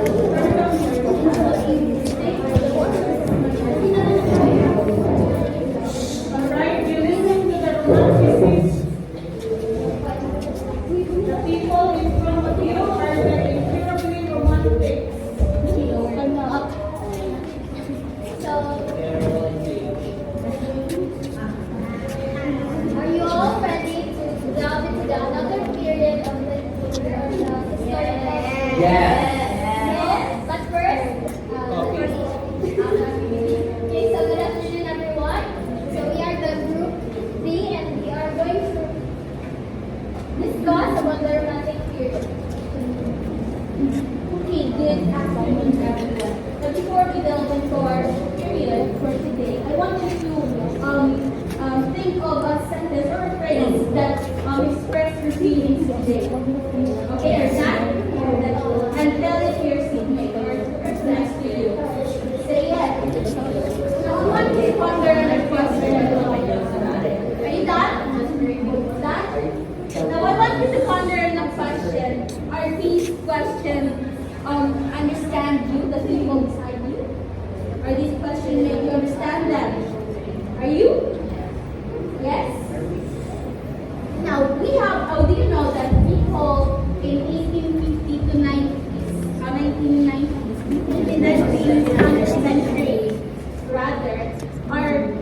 Alright, you listen to the Romanticism. The people in front of you are the incurably romantic. Are you all ready to delve into another period of the story? No? But first, okay, so good afternoon, everyone. So we are the group B, and we are going to discuss about the romantic period. Okay, good afternoon, everyone. But before we delve into our period for today, I want you to think of a sentence or a phrase that express your feelings today. Okay, or that, and tell it to your seatmate or the person next to you. Say it. Now I want you to ponder on a question. Are you done? Done? Now I want you to ponder on a question. Are these questions understand you, the people beside you? Are these questions make you understand them? Are you? Yes? Now, we have, do you know that people in 1850 to 1990s, in the 19th century, rather, are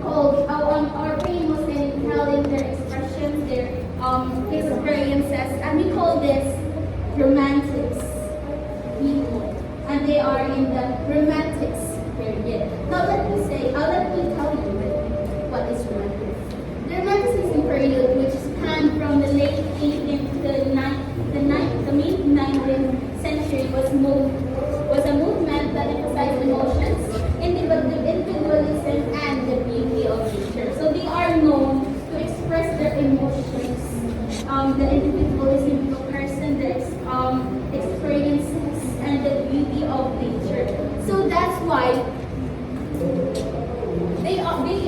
called, are famous in telling their expressions, their experiences, and we call this romantics people. And they are in the romantics period. Now, let me tell you what is romantics. The Romanticism period, which spanned from the late 18th to the mid-19th century, was a movement that emphasized emotions, individualism, and the beauty of nature. So they are known to express their emotions, the individualism of a person, their experiences, and the beauty of nature. So that's why they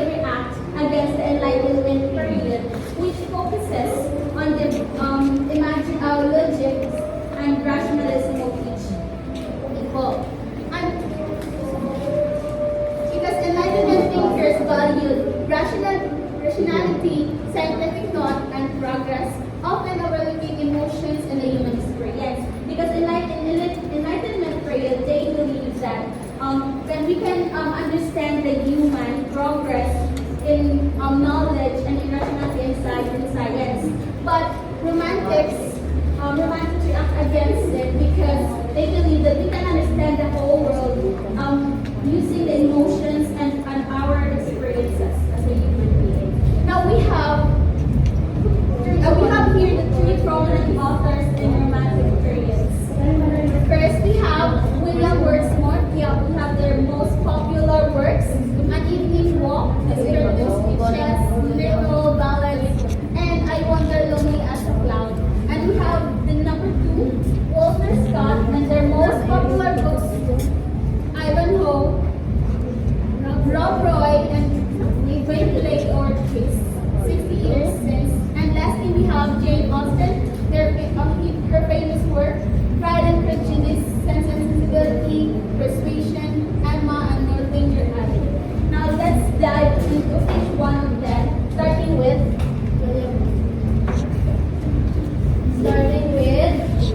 react against the Enlightenment period, which focuses on the logic and rationalism of each people. And because Enlightenment thinkers valued rationality, scientific thought, and progress, often overlooking emotions and the human experience. Because Enlightenment period, they believe that when we can understand the human progress in knowledge and in rationality and science, but romantics react against it because they believe that we can understand the whole world using the emotions and our experiences as a human being. Now we have here the three prominent authors in romantic periods. First, we have William Wordsworth. We have their most popular works: An Evening Walk, Descriptive Speeches, Lyrical Ballads, and I Wander Lonely as a Cloud. And we have the number two, Walter Scott, and their most popular books: Ivanhoe, Rob Roy, and Great Lake or Twist, 60 Years Since. And lastly, we have Jane Austen, her famous work, Pride and Prejudice, Sense and Sensibility, Persuasion, Emma, and No Danger Alley. Now let's dive into each one of them, starting with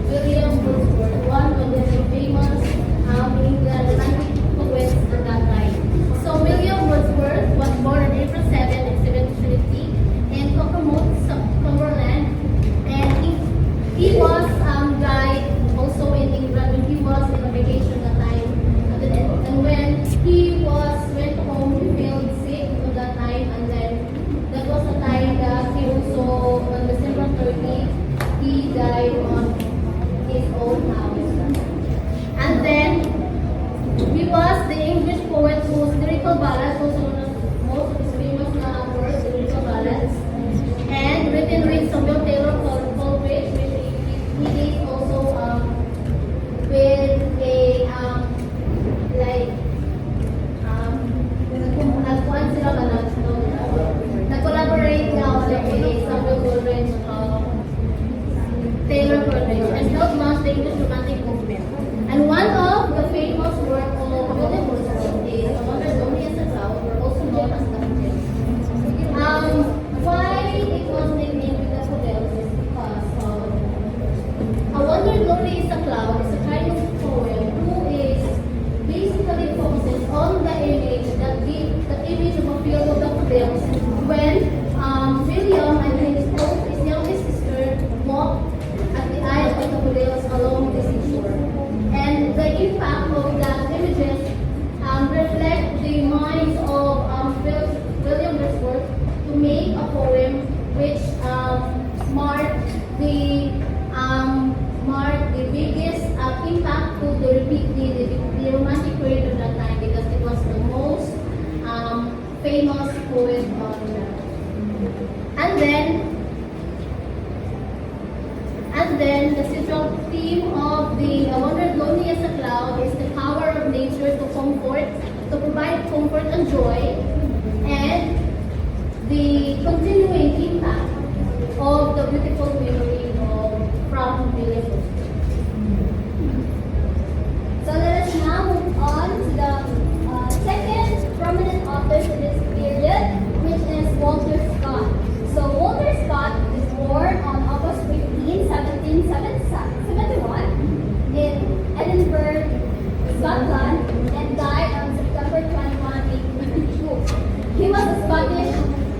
William Wordsworth, one of the famous romantic poets at that time. So William Wordsworth was born on April 7, 1730 in Kokomo, Cumberland, and he was died also in England when he was in a vacation that time. And when he went home, he felt sick at that time, and then that was the time that he also on December 30, he died on his own house. And then he was the English poet whose lyrical ballads, also one of most of his famous works, the lyrical ballads, and written with Samuel Taylor Coleridge, which he did also with a nag-collaborate with Samuel Coleridge, Taylor Coleridge, and helped launch the English Romantic movement. And one comfort, to provide comfort and joy, and the continuing impact of the beautiful memory from William Wordsworth. So let us now move on to the second prominent author to this period, which is Walter Scott. So Walter Scott was born on August 15, 1771 in Edinburgh, Scotland, and died on September 21, 1852. He was a Scottish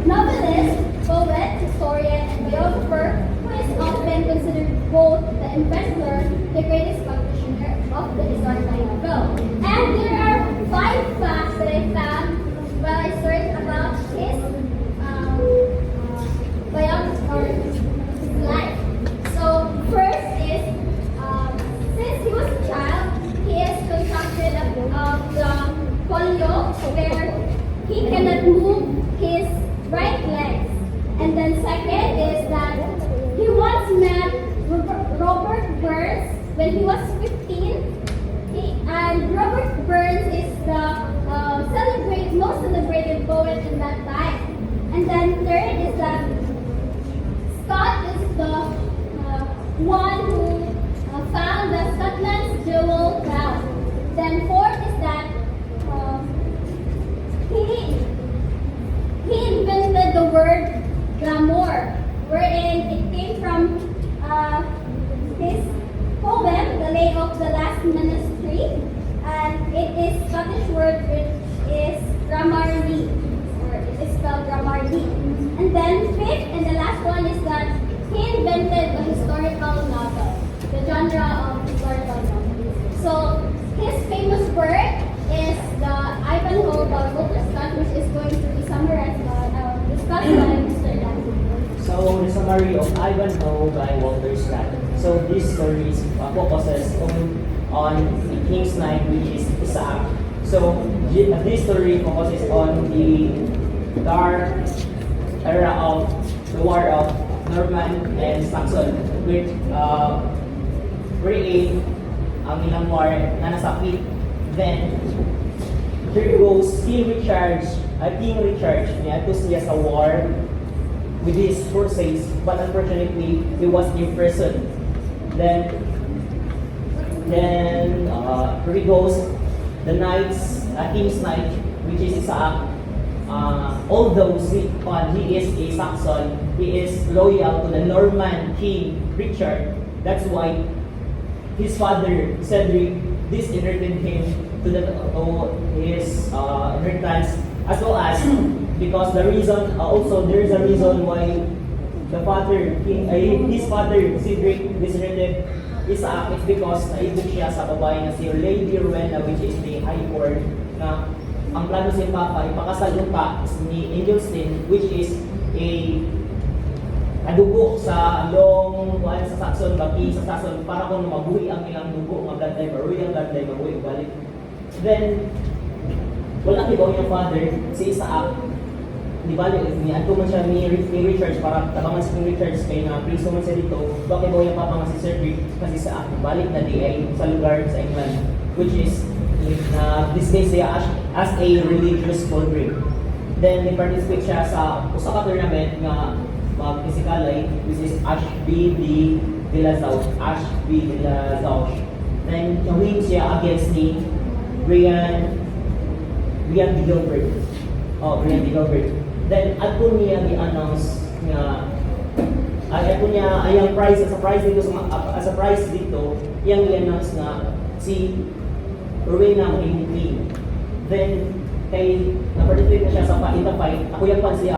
novelist, poet, historian, and biographer who is often considered both the inventor, the greatest practitioner of the historical novel. And there are 5 facts that I found while I searched about his biography or his life. So first is, since he was a child, he is contracted of the polio, where he cannot move his right legs. And then second is that he once met Robert Burns when he was 15. And Robert Burns is the most celebrated poet in that time. And then third is that Scott is the one who found the Scotland's jewel crown. Then fourth is that he invented the word glamour, wherein it came from his poem, The Lay of the Last Ministry, and it is Scottish word which is gramarye, or it is spelled gramarye. And then fifth and the last one is that he invented the historical novel, the genre of historical novel. So his famous work is the Ivanhoe by Walter Scott, which is going to be summarized discussed by Mr. Dan. So, the summary of Ivanhoe by Walter Scott. So, this story is focuses on the king's knight, which is Isaac. So, this story focuses on the dark era of the war of Norman and Saxon, which really ang ilang war na nasapit. Then, here goes King Richard, niya siya sa war with his forces, but unfortunately, he was imprisoned. Then here goes the knights, king's knight, which is Isaac. Although he is a Saxon, he is loyal to the Norman king Richard. That's why his father Cedric disinherited him to his inheritance, as well as because there is a reason why his father Cedric disinherited Isaac. It's because naibig siya sa babae na si Lady Rowena, which is the high court, na ang plano si Papa ipakasal pa ni Ingolstein, which is a dugo sa long sa Saxon, baki sa Saxon, para kung mabuhi ang ilang dugo, bloodline, royal bloodline, mabuhi balik. Then, wala kibaw yung father, si Isaac, di ba, niadto man siya ni Richards para tabangan si King Richards kay na priso man siya dito, bakit kibaw yung papa nga si Cedric, kasi sa balik na di ay sa lugar sa England, which is disguised siya as a religious pilgrim. Then, participate siya sa usa ka tournament nga mag-physical, which is Ashby de la Zouch. Then, nawin siya against ni Brian de Gilbert. Brian de Gilbert. Then, ato niya i-announce nga ato niya ayang prize as a prize dito, iyang i-announce nga si Rowena maging queen. Then, kay na-participate na siya sa fight, ako yung pan siya